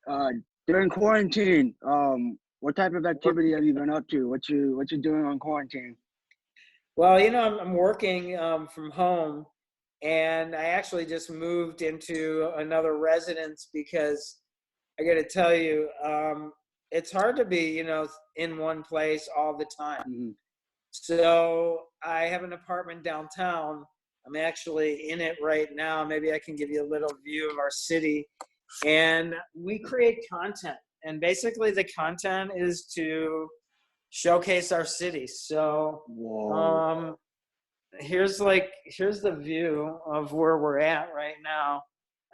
uh, during quarantine, what type of activity have you been up to? What you doing on quarantine? Well, I'm working from home, and I actually just moved into another residence because I got to tell you, it's hard to be, in one place all the time. Mhm. So I have an apartment downtown. I'm actually in it right now. Maybe I can give you a little view of our city. And we create content. And basically, the content is to showcase our city. So Whoa. um, here's the view of where we're at right now.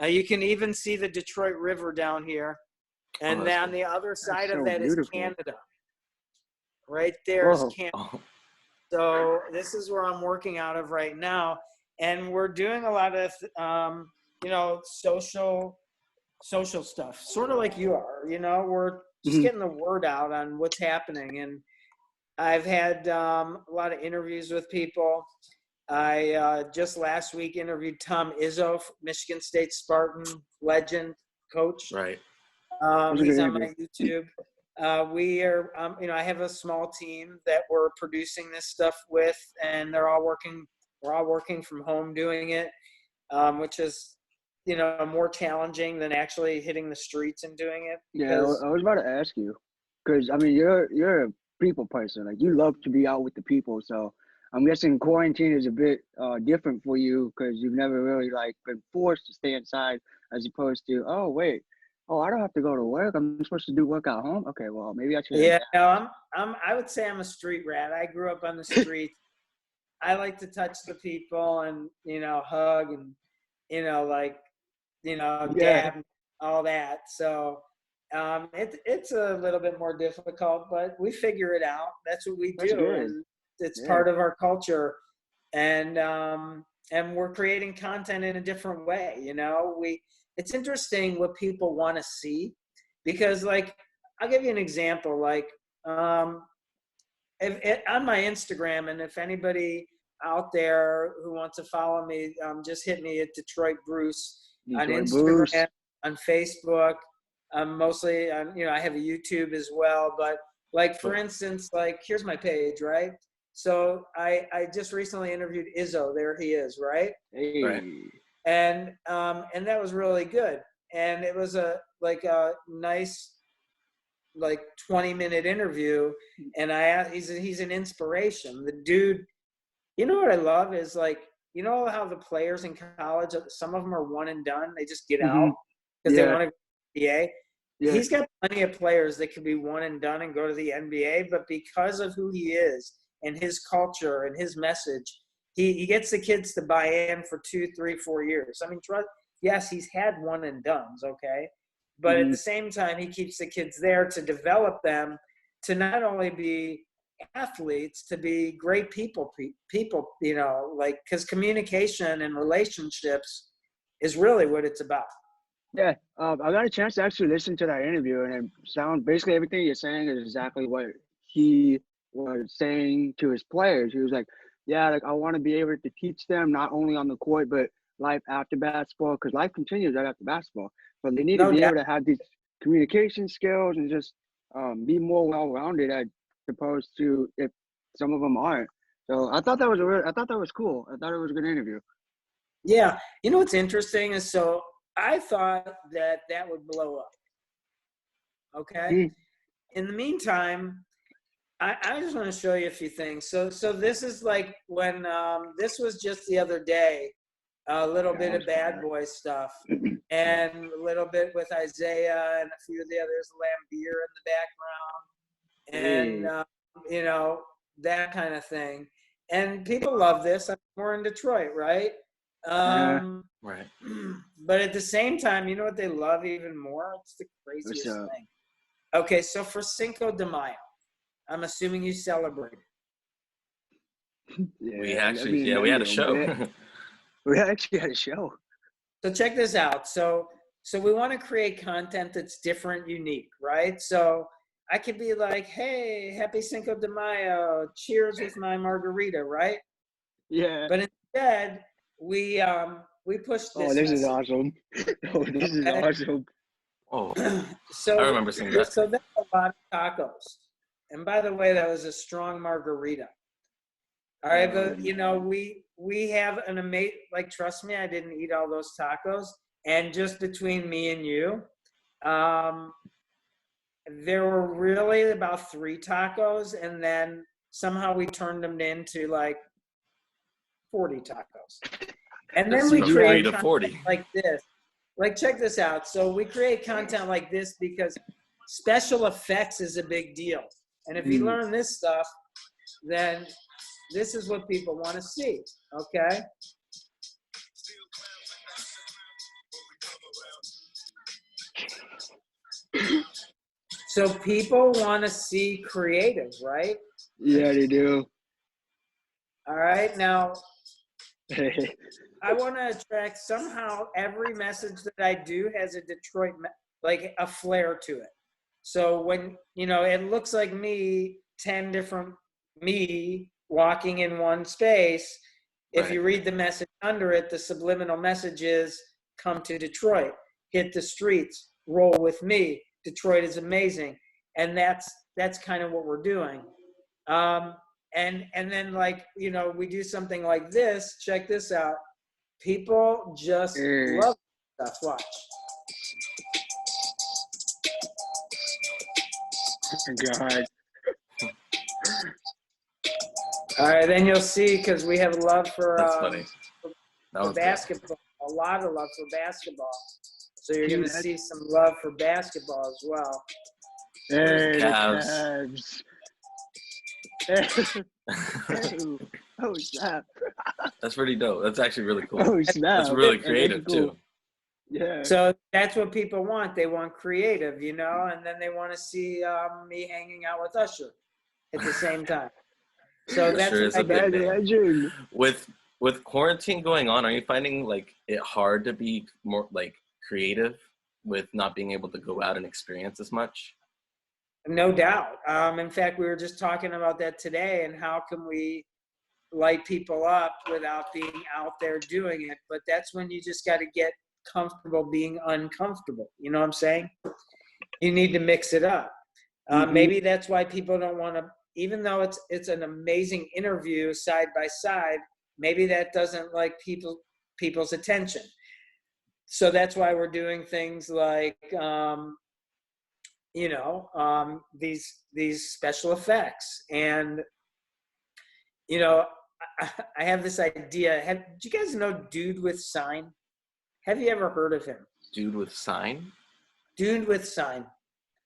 You can even see the Detroit River down here. Oh, And that's then on cool. the other That's side of so that is beautiful. Canada. Right there is Whoa. Canada. Oh, So this is where I'm working out of right now, and we're doing a lot of social stuff, sort of like you are. We're just Mhm. getting the word out on what's happening, and I've had a lot of interviews with people. I just last week interviewed Tom Izzo, Michigan State Spartan legend coach. right. That's a good He's on interview. my YouTube. We are, I have a small team that we're producing this stuff with, and they're all working. We're all working from home doing it, which is, more challenging than actually hitting the streets and doing it Yeah, because I was about to ask you, because I mean, you're a people person. Like you love to be out with the people. So I'm guessing quarantine is a bit different for you because you've never really like been forced to stay inside as opposed to, oh wait, oh I don't have to go to work. I'm supposed to do work at home. Okay, well maybe I should yeah, adapt. no, I would say I'm a street rat. I grew up on the street. I like to touch the people and hug and like Yeah, dab and all that. So it's a little bit more difficult, but we figure it out. That's what we that's do, good. and it's Yeah. part of our culture. And we're creating content in a different way. It's interesting what people want to see because, like, I'll give you an example. Like, on my Instagram, and if anybody out there who wants to follow me, just hit me at DetroitBruce on DetroitBruce. Instagram, on Facebook. Mostly, I have a YouTube as well. But like for Cool. instance, like here's my page, right? So I just recently interviewed Izzo. There he is, right? Right. Hey. And that was really good. And it was a nice 20-minute interview, and I asked, he's an inspiration. The dude, what I love is like, how the players in college, some of them are one and done. They just get Hmm. out because they Yeah. want to go to the NBA. Yeah. He's got plenty of players that could be one and done and go to the NBA, but because of who he is and his culture and his message, he gets the kids to buy in for 2, 3, 4 years. I mean, yes, he's had one and dones, okay? But at Hmm. the same time, he keeps the kids there to develop them to not only be athletes, to be great people, because communication and relationships is really what it's about. Yeah, I got a chance to actually listen to that interview, and it sound basically everything you're saying is exactly what he was saying to his players. He was like, "Yeah, like I want to be able to teach them not only on the court but life after basketball, because life continues right after basketball. But they need to No be doubt. able to have these communication skills and just be more well-rounded as opposed to if some of them aren't." So I thought that was I thought that was cool. I thought it was a good interview. Yeah. What's interesting is, so I thought that would blow up. Okay. Mm. In the meantime, I just want to show you a few things. So this is like when this was just the other day, a little Yeah, bit that of was bad fire. boy stuff, and a little bit with Isaiah and a few of the others, Lambier in the background, and Hey. that kind of thing. And people love this. We're in Detroit, right? Uh-huh. Right. But at the same time, you know what they love even more? It's the What's craziest up? thing. Okay, so for Cinco de Mayo, I'm assuming you celebrate. We Yeah, I actually, mean, yeah, we many had a of them, but show. we actually had a show. So check this out. So we want to create content that's different, unique, right? So I could be like, hey, happy Cinco de Mayo, cheers with my margarita, right? Yeah. But instead, we push Oh, this this is message, awesome. Oh, this is okay? awesome. Oh, So, I remember seeing that. so that's a lot of tacos. And by the way, that was a strong margarita. All right, but you know, we have an amazing, like, trust me, I didn't eat all those tacos. And just between me and you, there were really about 3 tacos, and then somehow we turned them into like 40 tacos. And then we From 3 create to content 40. like this. Like, check this out. So we create content like this because special effects is a big deal. And if you learn this stuff, then this is what people want to see. Okay? So people want to see creative, right? Yeah, they do. All right. Now, I want to attract, somehow every message that I do has a Detroit, like a flair to it. So when, you know, it looks like me, 10 different me walking in one space. If Right. you read the message under it, the subliminal message is, come to Detroit, hit the streets, roll with me. Detroit is amazing. And that's kind of what we're doing. And then, like, you know, we do something like this. Check this out. People just love stuff. Watch. God. All right, then you'll see, because we have love for, That's funny. That for was good. basketball. A lot of love for basketball. So you're going to Dude, see some love for basketball as well. There's the Hey, Cavs. the Cavs. Oh, snap. That's pretty dope. That's actually really cool. Oh, snap. That's really That's creative cool. too. Yeah. So that's what people want. They want creative, you know, and then they want to see me hanging out with Usher at the same time. So that's Usher is a Bad big name. legend. With quarantine going on, are you finding like it hard to be more like creative with not being able to go out and experience as much? No doubt. In fact, we were just talking about that today, and how can we light people up without being out there doing it? But that's when you just got to get comfortable being uncomfortable. You know what I'm saying? You need to mix it up. Maybe that's why people don't want to, even though it's an amazing interview side by side, maybe that doesn't like people's attention. So that's why we're doing things like, you know, these special effects. And, you know, I have this idea. Do you guys know Dude with Sign? Have you ever heard of him? Dude with sign? Dude with Sign.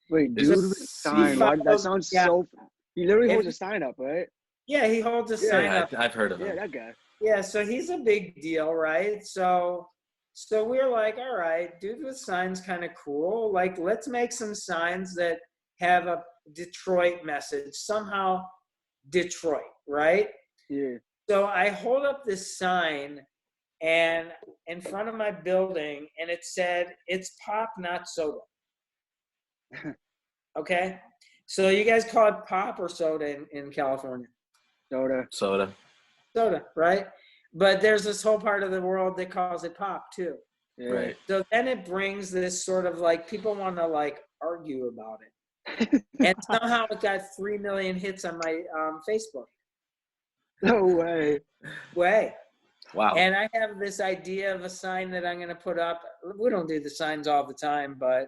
Wait, Is dude it with a sign. follows- What? That sounds yeah. so. He literally If- holds a sign up, right? Yeah, he holds a sign Yeah, up. I've heard of Yeah, him. that guy. Yeah, so he's a big deal, right? So we're like, all right, Dude with Sign's kind of cool. Like, let's make some signs that have a Detroit message. Somehow Detroit, right? Yeah. So I hold up this sign and in front of my building, and it said, it's pop, not soda. Okay? So you guys call it pop or soda in California? Soda. Soda. Right? But there's this whole part of the world that calls it pop too. Yeah. Right. So then it brings this sort of like, people want to like argue about it. And somehow it got 3 million hits on my Facebook. No way. Wow. And I have this idea of a sign that I'm going to put up. We don't do the signs all the time, but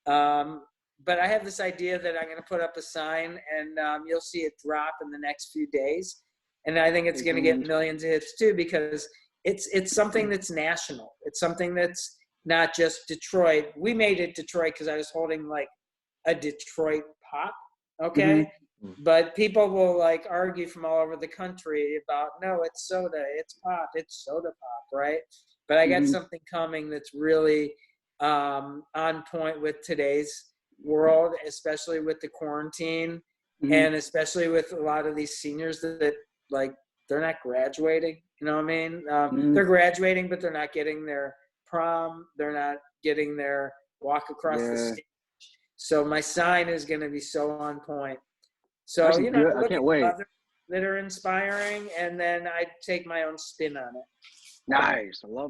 I have this idea that I'm going to put up a sign, and you'll see it drop in the next few days. And I think it's going to get millions of hits too, because it's something that's national. It's something that's not just Detroit. We made it Detroit because I was holding like a Detroit pop. Okay. But people will like argue from all over the country about, no, it's soda, it's pop, it's soda pop, right? But I got something coming that's really on point with today's world, especially with the quarantine, and especially with a lot of these seniors that like, they're not graduating. You know what I mean? They're graduating, but they're not getting their prom. They're not getting their walk across the stage. So my sign is going to be so on point. So, That's you know, good. I can't wait. others that are inspiring, and then I take my own spin on it. Nice. I love